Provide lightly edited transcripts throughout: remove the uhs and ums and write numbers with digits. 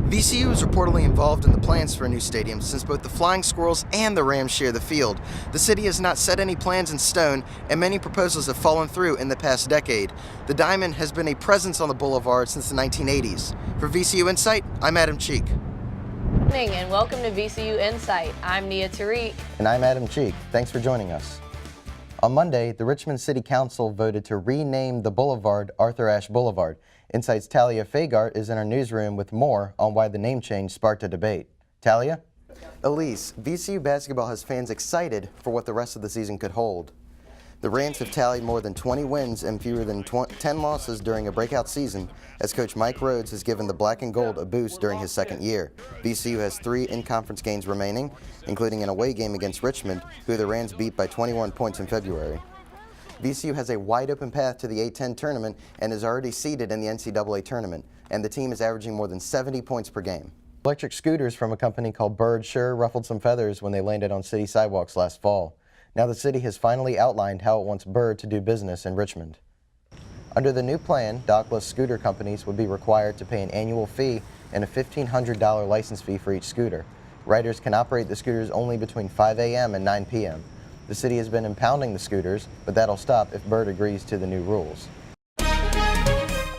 VCU is reportedly involved in the plans for a new stadium since both the Flying Squirrels and the Rams share the field. The city has not set any plans in stone, and many proposals have fallen through in the past decade. The Diamond has been a presence on the boulevard since the 1980s. For VCU Insight, I'm Adam Cheek. Good evening and welcome to VCU Insight. I'm Nia Tariq. And I'm Adam Cheek. Thanks for joining us. On Monday, the Richmond City Council voted to rename the boulevard Arthur Ashe Boulevard. Insight's Talia Fagart is in our newsroom with more on why the name change sparked a debate. Talia? Elise, VCU basketball has fans excited for what the rest of the season could hold. The Rams have tallied more than 20 wins and fewer than 10 losses during a breakout season, as coach Mike Rhoades has given the black and gold a boost during his second year. VCU has 3 in-conference games remaining, including an away game against Richmond, who the Rams beat by 21 points in February. VCU has a wide-open path to the A-10 tournament and is already seeded in the NCAA tournament, and the team is averaging more than 70 points per game. Electric scooters from a company called Bird sure ruffled some feathers when they landed on city sidewalks last fall. Now the city has finally outlined how it wants Bird to do business in Richmond. Under the new plan, dockless scooter companies would be required to pay an annual fee and a $1,500 license fee for each scooter. Riders can operate the scooters only between 5 a.m. and 9 p.m. The city has been impounding the scooters, but that'll stop if Bird agrees to the new rules.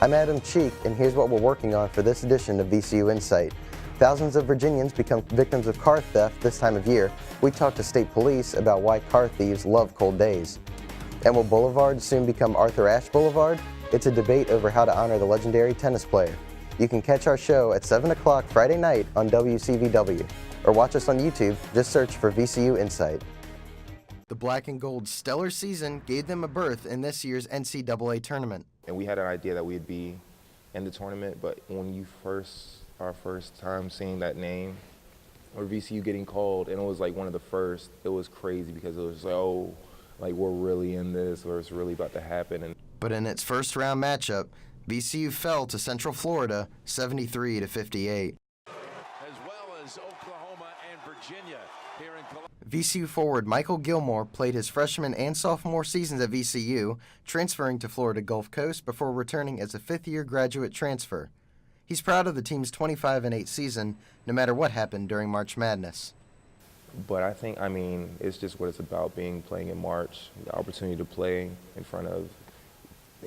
I'm Adam Cheek, and here's what we're working on for this edition of VCU Insight. Thousands of Virginians become victims of car theft this time of year. We talked to state police about why car thieves love cold days. And will Boulevard soon become Arthur Ashe Boulevard? It's a debate over how to honor the legendary tennis player. You can catch our show at 7 o'clock Friday night on WCVW, or watch us on YouTube. Just search for VCU Insight. The Black and Gold's stellar season gave them a berth in this year's NCAA tournament. And we had an idea that we'd be in the tournament, but when our first time seeing that name, or VCU getting called, and it was like one of the first, it was crazy because it was like, oh, like we're really in this, or it's really about to happen. But in its first round matchup, VCU fell to Central Florida 73-58. As well as Oklahoma and Virginia here in Columbia. VCU forward Michael Gilmore played his freshman and sophomore seasons at VCU, transferring to Florida Gulf Coast before returning as a fifth-year graduate transfer. He's proud of the team's 25-8 season, no matter what happened during March Madness. But I think, it's just what it's about, playing in March, the opportunity to play in front of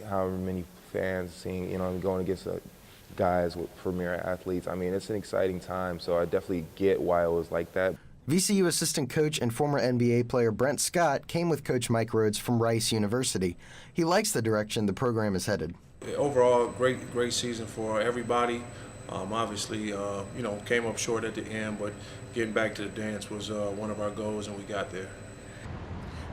however many fans, going against guys with premier athletes. It's an exciting time, so I definitely get why it was like that. VCU assistant coach and former NBA player Brent Scott came with Coach Mike Rhoades from Rice University. He likes the direction the program is headed. Overall, great season for everybody. Obviously, came up short at the end, but getting back to the dance was one of our goals, and we got there.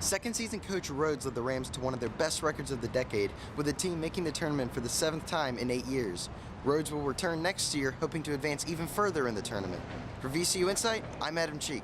Second season coach Rhoades led the Rams to one of their best records of the decade, with the team making the tournament for the 7th time in 8 years. Rhoades will return next year, hoping to advance even further in the tournament. For VCU Insight, I'm Adam Cheek.